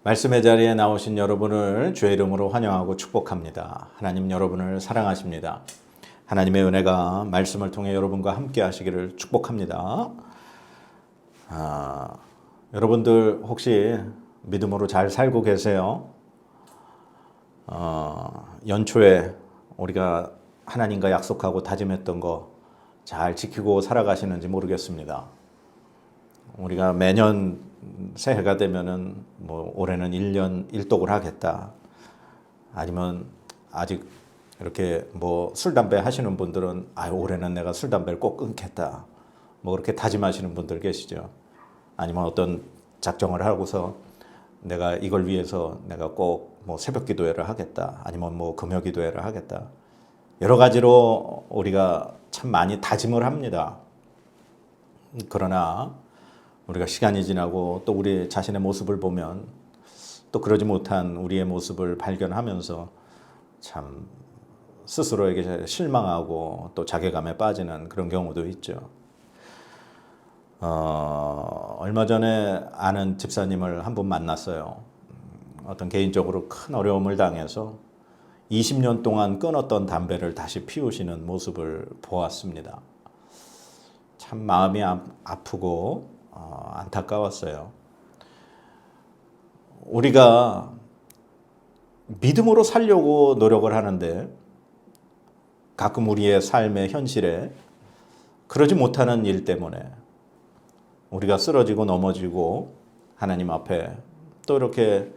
말씀의 자리에 나오신 여러분을 주의 이름으로 환영하고 축복합니다. 하나님 여러분을 사랑하십니다. 하나님의 은혜가 말씀을 통해 여러분과 함께 하시기를 축복합니다. 여러분들 혹시 믿음으로 잘 살고 계세요? 연초에 우리가 하나님과 약속하고 다짐했던 거 잘 지키고 살아가시는지 모르겠습니다. 우리가 매년 새해가 되면은 올해는 1년 1독을 하겠다. 아니면 아직 이렇게 술 담배 하시는 분들은 올해는 내가 술 담배를 꼭 끊겠다. 그렇게 다짐하시는 분들 계시죠. 아니면 어떤 작정을 하고서 내가 이걸 위해서 내가 꼭 새벽 기도회를 하겠다. 아니면 금요 기도회를 하겠다. 여러 가지로 우리가 참 많이 다짐을 합니다. 그러나 우리가 시간이 지나고 또 우리 자신의 모습을 보면 또 그러지 못한 우리의 모습을 발견하면서 참 스스로에게 실망하고 또 자괴감에 빠지는 그런 경우도 있죠. 얼마 전에 아는 집사님을 한 분 만났어요. 어떤 개인적으로 큰 어려움을 당해서 20년 동안 끊었던 담배를 다시 피우시는 모습을 보았습니다. 참 마음이 아프고 안타까웠어요. 우리가 믿음으로 살려고 노력을 하는데 가끔 우리의 삶의 현실에 그러지 못하는 일 때문에 우리가 쓰러지고 넘어지고 하나님 앞에 또 이렇게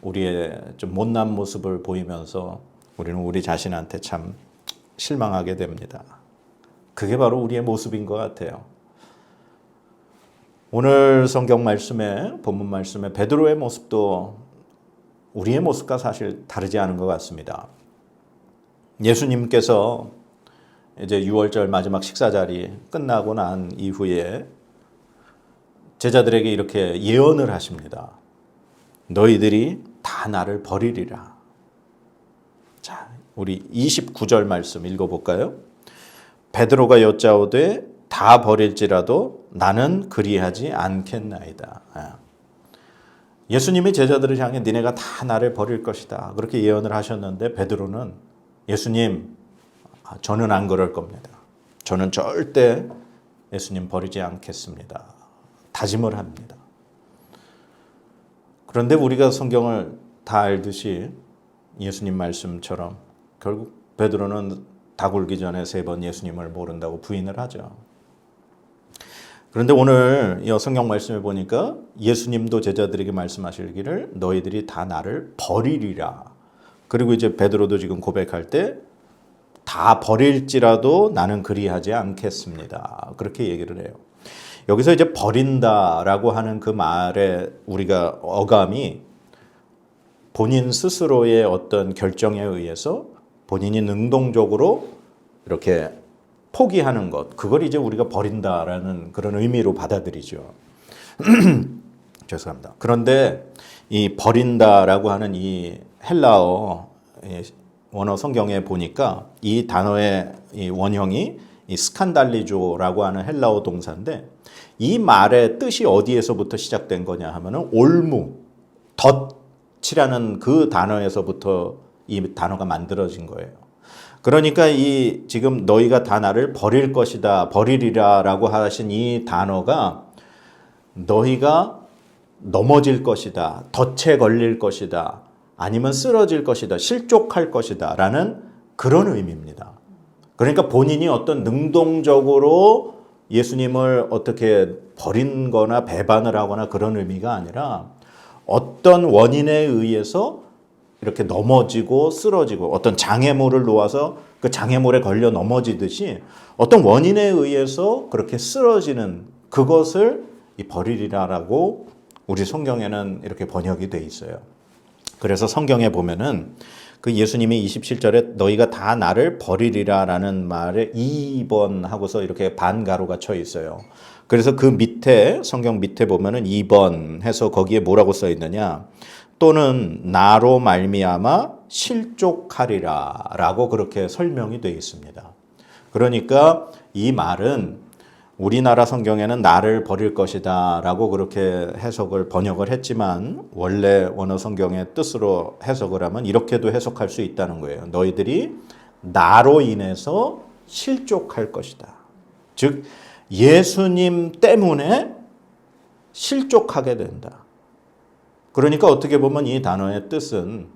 우리의 좀 못난 모습을 보이면서 우리는 우리 자신한테 참 실망하게 됩니다. 그게 바로 우리의 모습인 것 같아요. 오늘 성경 말씀에 본문 말씀에 베드로의 모습도 우리의 모습과 사실 다르지 않은 것 같습니다. 예수님께서 이제 유월절 마지막 식사 자리 끝나고 난 이후에 제자들에게 이렇게 예언을 하십니다. 너희들이 다 나를 버리리라. 자, 우리 29절 말씀 읽어볼까요? 베드로가 여짜오되 다 버릴지라도 나는 그리하지 않겠나이다. 예수님이 제자들을 향해 니네가 다 나를 버릴 것이다. 그렇게 예언을 하셨는데 베드로는 예수님, 저는 안 그럴 겁니다. 저는 절대 예수님 버리지 않겠습니다. 다짐을 합니다. 그런데 우리가 성경을 다 알듯이 예수님 말씀처럼 결국 베드로는 다 굴기 전에 3번 예수님을 모른다고 부인을 하죠. 그런데 오늘 이 성경 말씀을 보니까 예수님도 제자들에게 말씀하시기를 너희들이 다 나를 버리리라. 그리고 이제 베드로도 지금 고백할 때 다 버릴지라도 나는 그리하지 않겠습니다. 그렇게 얘기를 해요. 여기서 이제 버린다라고 하는 그 말에 우리가 어감이 본인 스스로의 어떤 결정에 의해서 본인이 능동적으로 이렇게 포기하는 것, 그걸 이제 우리가 버린다라는 그런 의미로 받아들이죠. 죄송합니다. 그런데 이 버린다라고 하는 이 헬라어 원어 성경에 보니까 이 단어의 이 원형이 이 스칸달리조라고 하는 헬라어 동사인데 이 말의 뜻이 어디에서부터 시작된 거냐 하면은 올무, 덫이라는 그 단어에서부터 이 단어가 만들어진 거예요. 그러니까 이 지금 너희가 다 나를 버릴 것이다, 버리리라라고 하신 이 단어가 너희가 넘어질 것이다, 덫에 걸릴 것이다, 아니면 쓰러질 것이다, 실족할 것이다 라는 그런 의미입니다. 그러니까 본인이 어떤 능동적으로 예수님을 어떻게 버린 거나 배반을 하거나 그런 의미가 아니라 어떤 원인에 의해서 이렇게 넘어지고 쓰러지고 어떤 장애물을 놓아서 그 장애물에 걸려 넘어지듯이 어떤 원인에 의해서 그렇게 쓰러지는 그것을 이 버리리라라고 우리 성경에는 이렇게 번역이 돼 있어요. 그래서 성경에 보면은 그 예수님이 27절에 너희가 다 나를 버리리라라는 말에 2번 하고서 이렇게 반가로가 쳐 있어요. 그래서 그 밑에 성경 밑에 보면은 2번 해서 거기에 뭐라고 써 있느냐? 또는 나로 말미암아 실족하리라라고 그렇게 설명이 되어 있습니다. 그러니까 이 말은 우리나라 성경에는 나를 버릴 것이다 라고 그렇게 번역을 했지만 원래 원어 성경의 뜻으로 해석을 하면 이렇게도 해석할 수 있다는 거예요. 너희들이 나로 인해서 실족할 것이다. 즉 예수님 때문에 실족하게 된다. 그러니까 어떻게 보면 이 단어의 뜻은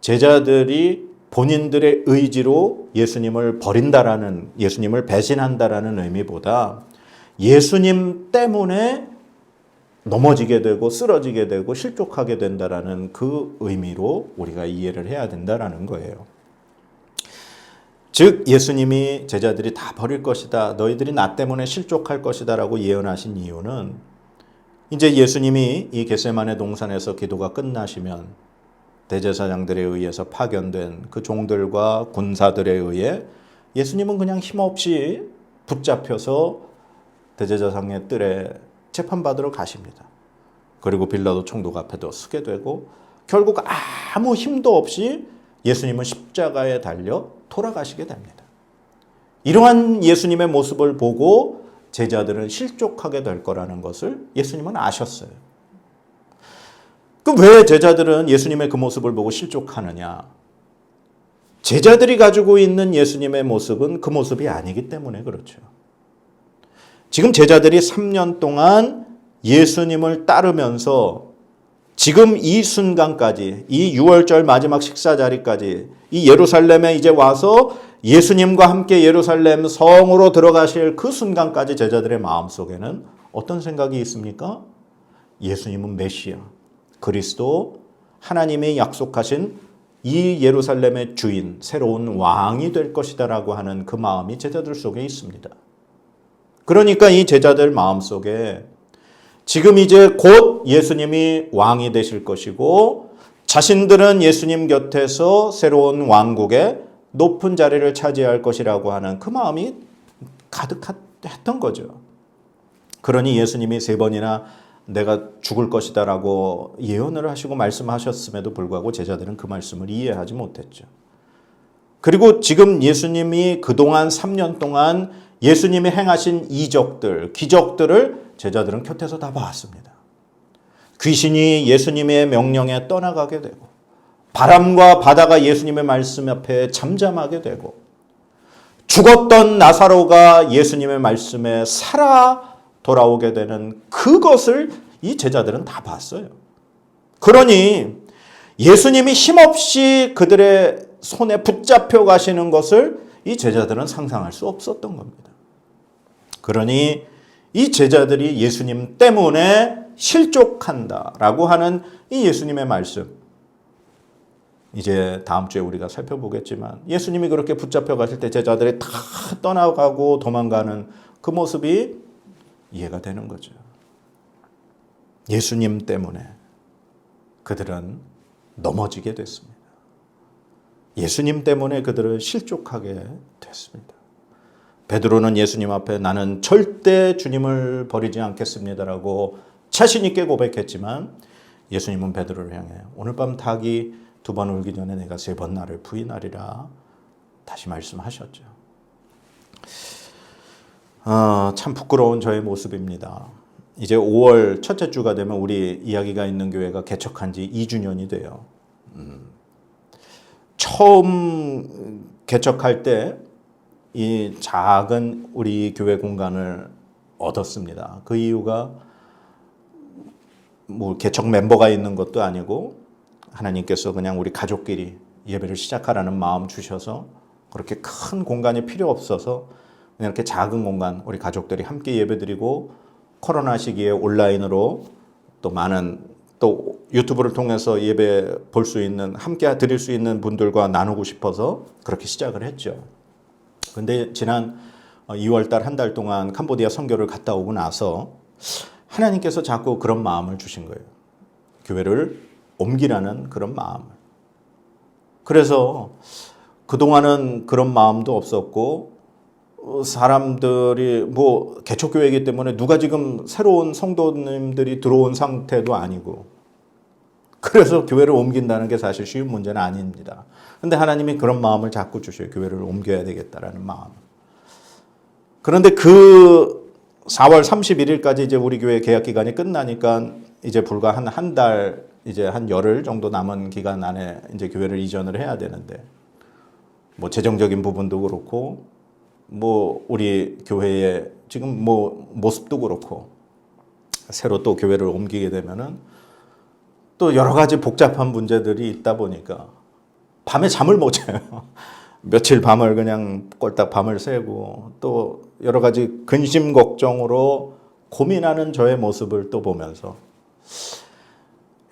제자들이 본인들의 의지로 예수님을 버린다라는, 예수님을 배신한다라는 의미보다 예수님 때문에 넘어지게 되고 쓰러지게 되고 실족하게 된다라는 그 의미로 우리가 이해를 해야 된다라는 거예요. 즉 예수님이 제자들이 다 버릴 것이다, 너희들이 나 때문에 실족할 것이다 라고 예언하신 이유는 이제 예수님이 이 겟세마네 동산에서 기도가 끝나시면 대제사장들에 의해서 파견된 그 종들과 군사들에 의해 예수님은 그냥 힘없이 붙잡혀서 대제사장의 뜰에 재판받으러 가십니다. 그리고 빌라도 총독 앞에도 서게 되고 결국 아무 힘도 없이 예수님은 십자가에 달려 돌아가시게 됩니다. 이러한 예수님의 모습을 보고 제자들은 실족하게 될 거라는 것을 예수님은 아셨어요. 그럼 왜 제자들은 예수님의 그 모습을 보고 실족하느냐? 제자들이 가지고 있는 예수님의 모습은 그 모습이 아니기 때문에 그렇죠. 지금 제자들이 3년 동안 예수님을 따르면서 지금 이 순간까지, 이 6월절 마지막 식사 자리까지 이 예루살렘에 이제 와서 예수님과 함께 예루살렘 성으로 들어가실 그 순간까지 제자들의 마음속에는 어떤 생각이 있습니까? 예수님은 메시아, 그리스도, 하나님이 약속하신 이 예루살렘의 주인, 새로운 왕이 될 것이다 라고 하는 그 마음이 제자들 속에 있습니다. 그러니까 이 제자들 마음속에 지금 이제 곧 예수님이 왕이 되실 것이고 자신들은 예수님 곁에서 새로운 왕국의 높은 자리를 차지할 것이라고 하는 그 마음이 가득했던 거죠. 그러니 예수님이 3번이나 내가 죽을 것이다 라고 예언을 하시고 말씀하셨음에도 불구하고 제자들은 그 말씀을 이해하지 못했죠. 그리고 지금 예수님이 그동안 3년 동안 예수님이 행하신 이적들, 기적들을 제자들은 곁에서 다 봤습니다. 귀신이 예수님의 명령에 떠나가게 되고 바람과 바다가 예수님의 말씀 앞에 잠잠하게 되고 죽었던 나사로가 예수님의 말씀에 살아 돌아오게 되는 그것을 이 제자들은 다 봤어요. 그러니 예수님이 힘없이 그들의 손에 붙잡혀 가시는 것을 이 제자들은 상상할 수 없었던 겁니다. 그러니 이 제자들이 예수님 때문에 실족한다라고 하는 이 예수님의 말씀, 이제 다음 주에 우리가 살펴보겠지만 예수님이 그렇게 붙잡혀 가실 때 제자들이 다 떠나가고 도망가는 그 모습이 이해가 되는 거죠. 예수님 때문에 그들은 넘어지게 됐습니다. 예수님 때문에 그들은 실족하게 됐습니다. 베드로는 예수님 앞에 나는 절대 주님을 버리지 않겠습니다라고 자신 있게 고백했지만 예수님은 베드로를 향해 오늘 밤 닭이 2번 울기 전에 내가 3번 나를 부인하리라 다시 말씀하셨죠. 참 부끄러운 저의 모습입니다. 이제 5월 첫째 주가 되면 우리 이야기가 있는 교회가 개척한 지 2주년이 돼요. 처음 개척할 때 이 작은 우리 교회 공간을 얻었습니다. 그 이유가 뭐 개척 멤버가 있는 것도 아니고 하나님께서 그냥 우리 가족끼리 예배를 시작하라는 마음 주셔서 그렇게 큰 공간이 필요 없어서 그냥 이렇게 작은 공간 우리 가족들이 함께 예배드리고 코로나 시기에 온라인으로 또 많은 또 유튜브를 통해서 예배 볼 수 있는 함께 드릴 수 있는 분들과 나누고 싶어서 그렇게 시작을 했죠. 근데 지난 2월 달 한 달 동안 캄보디아 선교를 갔다 오고 나서 하나님께서 자꾸 그런 마음을 주신 거예요. 교회를 옮기라는 그런 마음을. 그래서 그동안은 그런 마음도 없었고 사람들이 뭐 개척교회이기 때문에 누가 지금 새로운 성도님들이 들어온 상태도 아니고 그래서 교회를 옮긴다는 게 사실 쉬운 문제는 아닙니다. 근데 하나님이 그런 마음을 자꾸 주셔요. 교회를 옮겨야 되겠다라는 마음. 그런데 그 4월 31일까지 이제 우리 교회 계약 기간이 끝나니까 이제 불과 한 달, 이제 한 열흘 정도 남은 기간 안에 이제 교회를 이전을 해야 되는데, 뭐 재정적인 부분도 그렇고, 뭐 우리 교회의 지금 뭐 모습도 그렇고, 새로 또 교회를 옮기게 되면은 또 여러 가지 복잡한 문제들이 있다 보니까 밤에 잠을 못 자요. 며칠 밤을 그냥 꼴딱 밤을 새고 또 여러 가지 근심 걱정으로 고민하는 저의 모습을 또 보면서,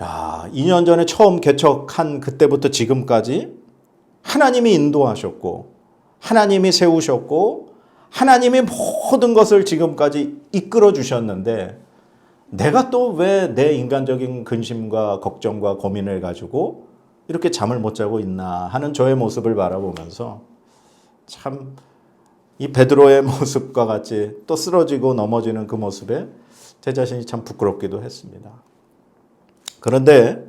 야, 2년 전에 처음 개척한 그때부터 지금까지 하나님이 인도하셨고 하나님이 세우셨고 하나님이 모든 것을 지금까지 이끌어 주셨는데, 내가 또 왜 내 인간적인 근심과 걱정과 고민을 가지고 이렇게 잠을 못 자고 있나 하는 저의 모습을 바라보면서 참 이 베드로의 모습과 같이 또 쓰러지고 넘어지는 그 모습에 제 자신이 참 부끄럽기도 했습니다. 그런데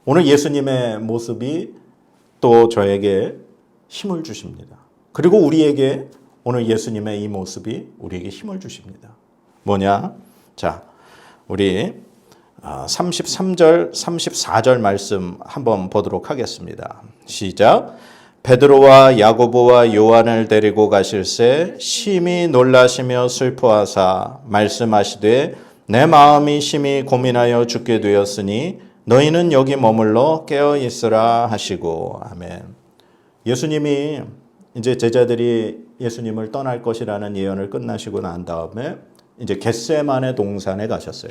오늘 예수님의 모습이 또 저에게 힘을 주십니다. 그리고 우리에게 오늘 예수님의 이 모습이 우리에게 힘을 주십니다. 뭐냐? 자, 우리 33절, 34절 말씀 한번 보도록 하겠습니다. 시작. 베드로와 야고보와 요한을 데리고 가실새 심히 놀라시며 슬퍼하사 말씀하시되 내 마음이 심히 고민하여 죽게 되었으니 너희는 여기 머물러 깨어 있으라 하시고. 아멘. 예수님이 이제 제자들이 예수님을 떠날 것이라는 예언을 끝나시고 난 다음에 이제 겟세마네 동산에 가셨어요.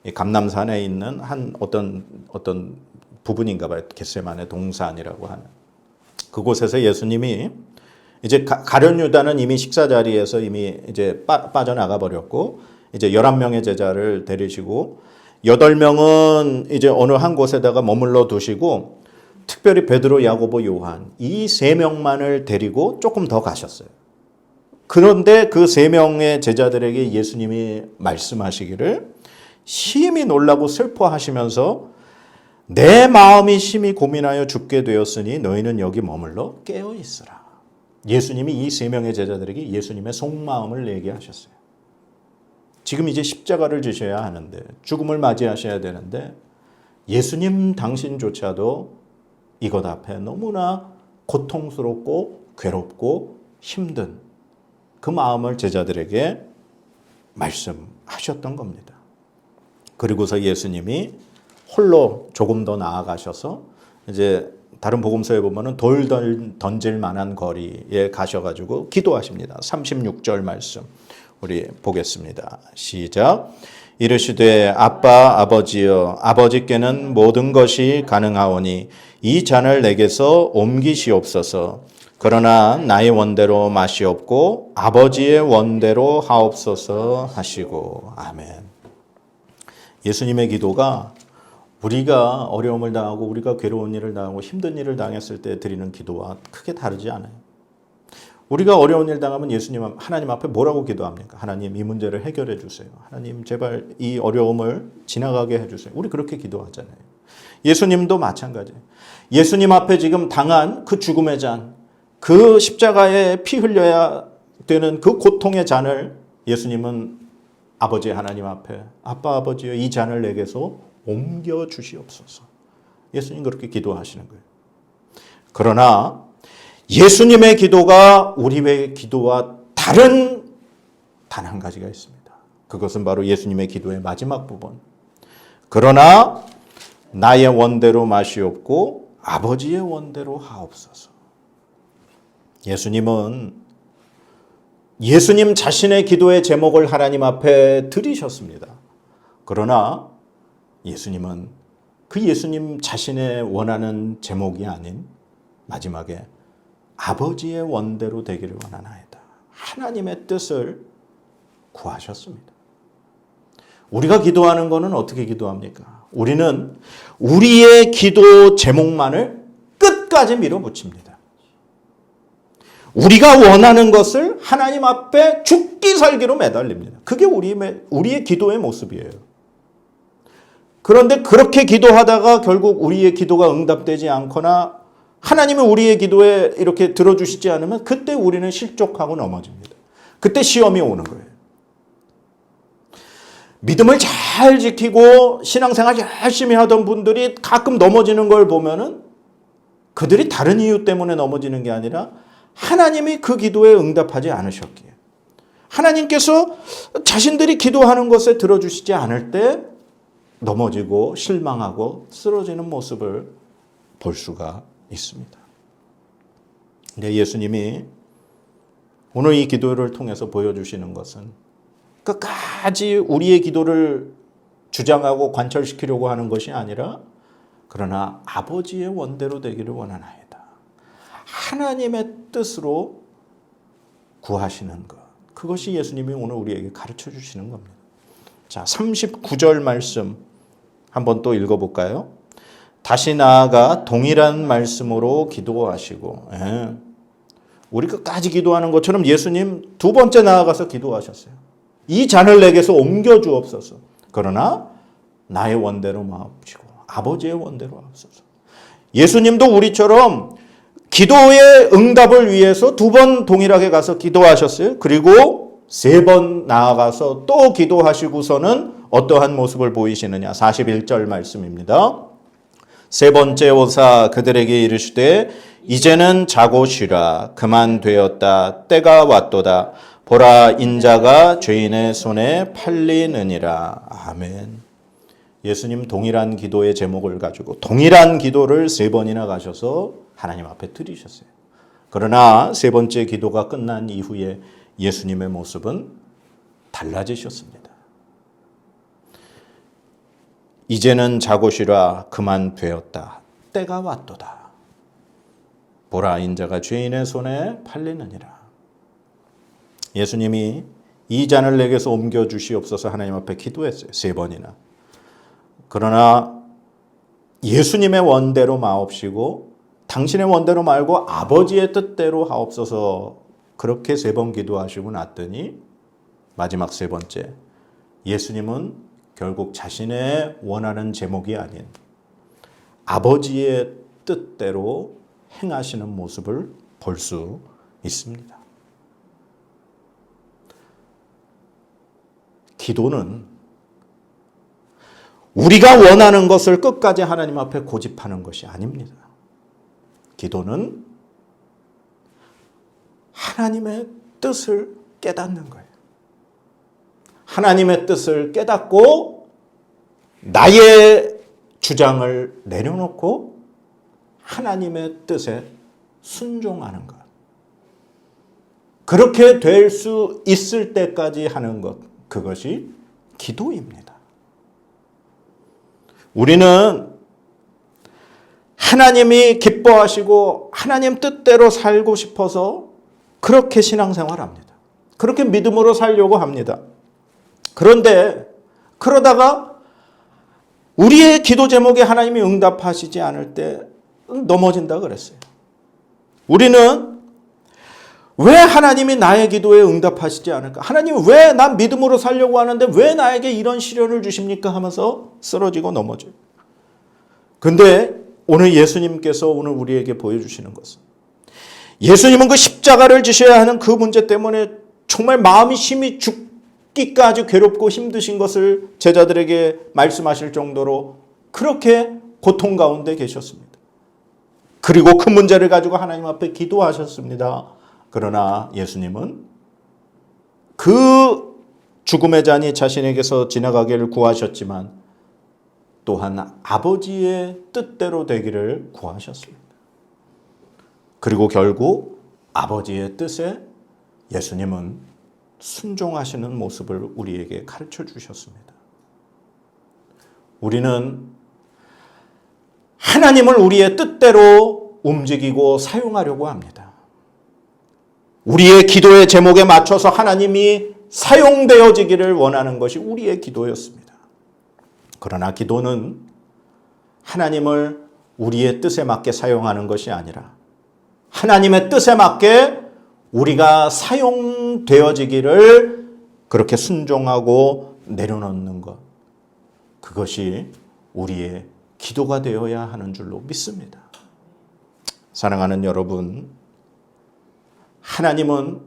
이 감람산에 있는 한 어떤 부분인가 봐요. 겟세마네 동산이라고 하는. 그곳에서 예수님이 이제 가룟 유다는 이미 식사 자리에서 이미 이제 빠져나가 버렸고, 이제 11명의 제자를 데리시고 8명은 이제 어느 한 곳에다가 머물러 두시고, 특별히 베드로, 야고보, 요한 이 3명만을 데리고 조금 더 가셨어요. 그런데 그 3명의 제자들에게 예수님이 말씀하시기를 심히 놀라고 슬퍼하시면서 내 마음이 심히 고민하여 죽게 되었으니 너희는 여기 머물러 깨어 있으라. 예수님이 이 3명의 제자들에게 예수님의 속마음을 얘기하셨어요. 지금 이제 십자가를 지셔야 하는데, 죽음을 맞이하셔야 되는데, 예수님 당신조차도 이것 앞에 너무나 고통스럽고 괴롭고 힘든 그 마음을 제자들에게 말씀하셨던 겁니다. 그리고서 예수님이 홀로 조금 더 나아가셔서 이제 다른 복음서에 보면은 돌 던질 만한 거리에 가셔가지고 기도하십니다. 36절 말씀 우리 보겠습니다. 시작. 이르시되 아빠 아버지여, 아버지께는 모든 것이 가능하오니 이 잔을 내게서 옮기시옵소서. 그러나 나의 원대로 마시옵고 아버지의 원대로 하옵소서 하시고. 아멘. 예수님의 기도가 우리가 어려움을 당하고 우리가 괴로운 일을 당하고 힘든 일을 당했을 때 드리는 기도와 크게 다르지 않아요. 우리가 어려운 일 당하면 하나님 앞에 뭐라고 기도합니까? 하나님 이 문제를 해결해 주세요. 하나님 제발 이 어려움을 지나가게 해주세요. 우리 그렇게 기도하잖아요. 예수님도 마찬가지예요. 예수님 앞에 지금 당한 그 죽음의 잔, 그 십자가에 피 흘려야 되는 그 고통의 잔을 예수님은 아버지 하나님 앞에 아빠 아버지여 이 잔을 내게서 옮겨 주시옵소서. 예수님 그렇게 기도하시는 거예요. 그러나 예수님의 기도가 우리의 기도와 다른 단 한 가지가 있습니다. 그것은 바로 예수님의 기도의 마지막 부분. 그러나 나의 원대로 마시옵고 아버지의 원대로 하옵소서. 예수님 자신의 기도의 제목을 하나님 앞에 드리셨습니다. 그러나 예수님은 그 예수님 자신의 원하는 제목이 아닌 마지막에 아버지의 원대로 되기를 원하나이다. 하나님의 뜻을 구하셨습니다. 우리가 기도하는 것은 어떻게 기도합니까? 우리는 우리의 기도 제목만을 끝까지 밀어붙입니다. 우리가 원하는 것을 하나님 앞에 죽기 살기로 매달립니다. 그게 우리의 기도의 모습이에요. 그런데 그렇게 기도하다가 결국 우리의 기도가 응답되지 않거나 하나님이 우리의 기도에 이렇게 들어주시지 않으면 그때 우리는 실족하고 넘어집니다. 그때 시험이 오는 거예요. 믿음을 잘 지키고 신앙생활 열심히 하던 분들이 가끔 넘어지는 걸 보면은 그들이 다른 이유 때문에 넘어지는 게 아니라 하나님이 그 기도에 응답하지 않으셨기에, 하나님께서 자신들이 기도하는 것에 들어주시지 않을 때 넘어지고 실망하고 쓰러지는 모습을 볼 수가 있습니다. 근데 예수님이 오늘 이 기도를 통해서 보여주시는 것은 끝까지 우리의 기도를 주장하고 관철시키려고 하는 것이 아니라, 그러나 아버지의 원대로 되기를 원하나이다. 하나님의 뜻으로 구하시는 것. 그것이 예수님이 오늘 우리에게 가르쳐 주시는 겁니다. 자, 39절 말씀 한번 또 읽어볼까요? 다시 나아가 동일한 말씀으로 기도하시고, 우리 끝까지 기도하는 것처럼 예수님 두 번째 나아가서 기도하셨어요. 이 잔을 내게서 옮겨주옵소서. 그러나 나의 원대로 마옵시고 아버지의 원대로 하옵소서. 예수님도 우리처럼 기도의 응답을 위해서 두 번 동일하게 가서 기도하셨어요. 그리고 세 번 나아가서 또 기도하시고서는 어떠한 모습을 보이시느냐. 41절 말씀입니다. 세 번째 오사 그들에게 이르시되 이제는 자고 쉬라. 그만 되었다. 때가 왔도다. 보라, 인자가 죄인의 손에 팔리느니라. 아멘. 예수님 동일한 기도의 제목을 가지고 동일한 기도를 세 번이나 가셔서 하나님 앞에 드리셨어요. 그러나 세 번째 기도가 끝난 이후에 예수님의 모습은 달라지셨습니다. 이제는 자고 쉬라. 그만 되었다. 때가 왔도다. 보라, 인자가 죄인의 손에 팔리느니라. 예수님이 이 잔을 내게서 옮겨주시옵소서 하나님 앞에 기도했어요. 세 번이나. 그러나 예수님의 원대로 마옵시고 당신의 원대로 말고 아버지의 뜻대로 하옵소서, 그렇게 세 번 기도하시고 났더니 마지막 세 번째, 예수님은 결국 자신의 원하는 제목이 아닌 아버지의 뜻대로 행하시는 모습을 볼 수 있습니다. 기도는 우리가 원하는 것을 끝까지 하나님 앞에 고집하는 것이 아닙니다. 기도는 하나님의 뜻을 깨닫는 거예요. 하나님의 뜻을 깨닫고 나의 주장을 내려놓고 하나님의 뜻에 순종하는 것. 그렇게 될 수 있을 때까지 하는 것, 그것이 기도입니다. 우리는 하나님이 기뻐하시고 하나님 뜻대로 살고 싶어서 그렇게 신앙생활합니다. 그렇게 믿음으로 살려고 합니다. 그런데 그러다가 우리의 기도 제목에 하나님이 응답하시지 않을 때 넘어진다 그랬어요. 우리는 왜 하나님이 나의 기도에 응답하시지 않을까? 하나님 왜 난 믿음으로 살려고 하는데 왜 나에게 이런 시련을 주십니까? 하면서 쓰러지고 넘어져요. 근데 오늘 예수님께서 오늘 우리에게 보여주시는 것은, 예수님은 그 십자가를 지셔야 하는 그 문제 때문에 정말 마음이 심히 죽기까지 괴롭고 힘드신 것을 제자들에게 말씀하실 정도로 그렇게 고통 가운데 계셨습니다. 그리고 그 문제를 가지고 하나님 앞에 기도하셨습니다. 그러나 예수님은 그 죽음의 잔이 자신에게서 지나가기를 구하셨지만 또한 아버지의 뜻대로 되기를 구하셨습니다. 그리고 결국 아버지의 뜻에 예수님은 순종하시는 모습을 우리에게 가르쳐 주셨습니다. 우리는 하나님을 우리의 뜻대로 움직이고 사용하려고 합니다. 우리의 기도의 제목에 맞춰서 하나님이 사용되어지기를 원하는 것이 우리의 기도였습니다. 그러나 기도는 하나님을 우리의 뜻에 맞게 사용하는 것이 아니라 하나님의 뜻에 맞게 우리가 사용되어지기를 그렇게 순종하고 내려놓는 것, 그것이 우리의 기도가 되어야 하는 줄로 믿습니다. 사랑하는 여러분, 하나님은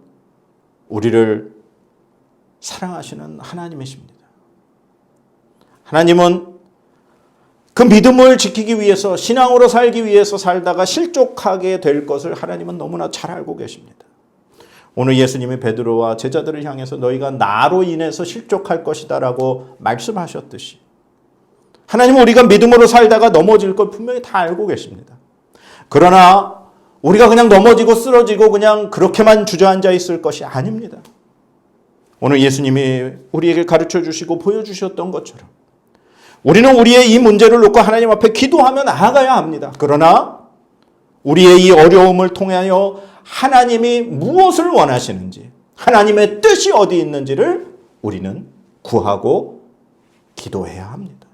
우리를 사랑하시는 하나님이십니다. 하나님은 그 믿음을 지키기 위해서, 신앙으로 살기 위해서 살다가 실족하게 될 것을 하나님은 너무나 잘 알고 계십니다. 오늘 예수님이 베드로와 제자들을 향해서 너희가 나로 인해서 실족할 것이다 라고 말씀하셨듯이 하나님은 우리가 믿음으로 살다가 넘어질 걸 분명히 다 알고 계십니다. 그러나 우리가 그냥 넘어지고 쓰러지고 그냥 그렇게만 주저앉아 있을 것이 아닙니다. 오늘 예수님이 우리에게 가르쳐 주시고 보여주셨던 것처럼 우리는 우리의 이 문제를 놓고 하나님 앞에 기도하며 나아가야 합니다. 그러나 우리의 이 어려움을 통하여 하나님이 무엇을 원하시는지, 하나님의 뜻이 어디 있는지를 우리는 구하고 기도해야 합니다.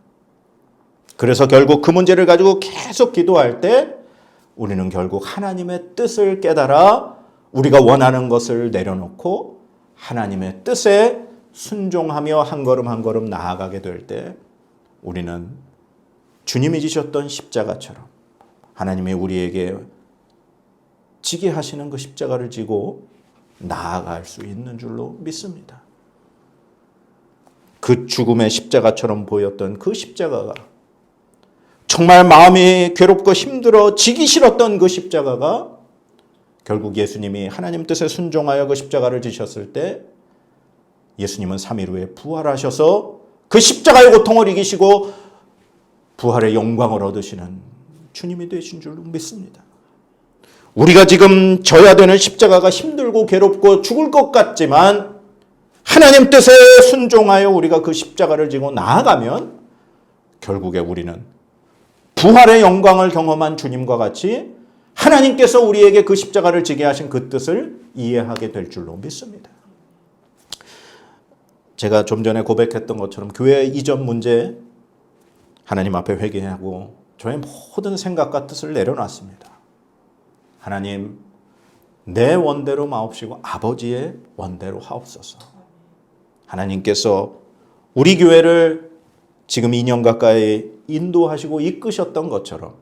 그래서 결국 그 문제를 가지고 계속 기도할 때 우리는 결국 하나님의 뜻을 깨달아 우리가 원하는 것을 내려놓고 하나님의 뜻에 순종하며 한 걸음 한 걸음 나아가게 될 때 우리는 주님이 지셨던 십자가처럼 하나님이 우리에게 지게 하시는 그 십자가를 지고 나아갈 수 있는 줄로 믿습니다. 그 죽음의 십자가처럼 보였던 그 십자가가, 정말 마음이 괴롭고 힘들어 지기 싫었던 그 십자가가 결국 예수님이 하나님 뜻에 순종하여 그 십자가를 지셨을 때 예수님은 3일 후에 부활하셔서 그 십자가의 고통을 이기시고 부활의 영광을 얻으시는 주님이 되신 줄로 믿습니다. 우리가 지금 져야 되는 십자가가 힘들고 괴롭고 죽을 것 같지만 하나님 뜻에 순종하여 우리가 그 십자가를 지고 나아가면 결국에 우리는 부활의 영광을 경험한 주님과 같이 하나님께서 우리에게 그 십자가를 지게 하신 그 뜻을 이해하게 될 줄로 믿습니다. 제가 좀 전에 고백했던 것처럼 교회 이전 문제 하나님 앞에 회개하고 저의 모든 생각과 뜻을 내려놨습니다. 하나님, 내 원대로 마옵시고 아버지의 원대로 하옵소서. 하나님께서 우리 교회를 지금 2년 가까이 인도하시고 이끄셨던 것처럼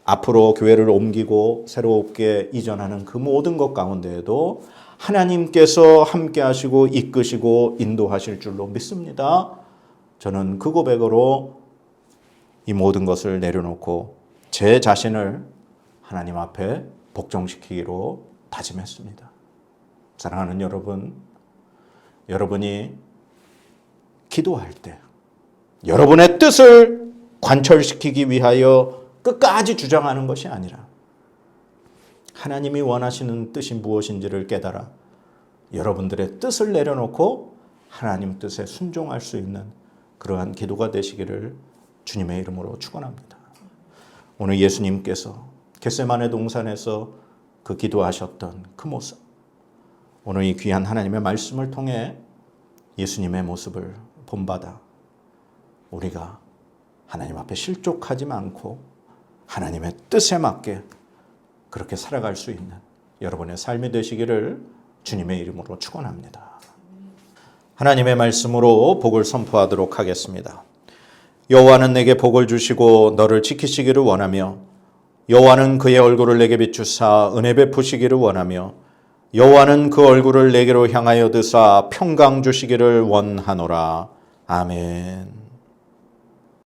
앞으로 교회를 옮기고 새롭게 이전하는 그 모든 것 가운데에도 하나님께서 함께 하시고 이끄시고 인도하실 줄로 믿습니다. 저는 그 고백으로 이 모든 것을 내려놓고 제 자신을 하나님 앞에 복종시키기로 다짐했습니다. 사랑하는 여러분, 여러분이 기도할 때 여러분의 뜻을 관철시키기 위하여 끝까지 주장하는 것이 아니라 하나님이 원하시는 뜻이 무엇인지를 깨달아 여러분들의 뜻을 내려놓고 하나님 뜻에 순종할 수 있는 그러한 기도가 되시기를 주님의 이름으로 축원합니다. 오늘 예수님께서 겟세마네 동산에서 그 기도하셨던 그 모습, 오늘 이 귀한 하나님의 말씀을 통해 예수님의 모습을 본받아 우리가 하나님 앞에 실족하지 않고 하나님의 뜻에 맞게 그렇게 살아갈 수 있는 여러분의 삶이 되시기를 주님의 이름으로 축원합니다. 하나님의 말씀으로 복을 선포하도록 하겠습니다. 여호와는 내게 복을 주시고 너를 지키시기를 원하며 여호와는 그의 얼굴을 내게 비추사 은혜 베푸시기를 원하며 여호와는 그 얼굴을 내게로 향하여 드사 평강 주시기를 원하노라. 아멘.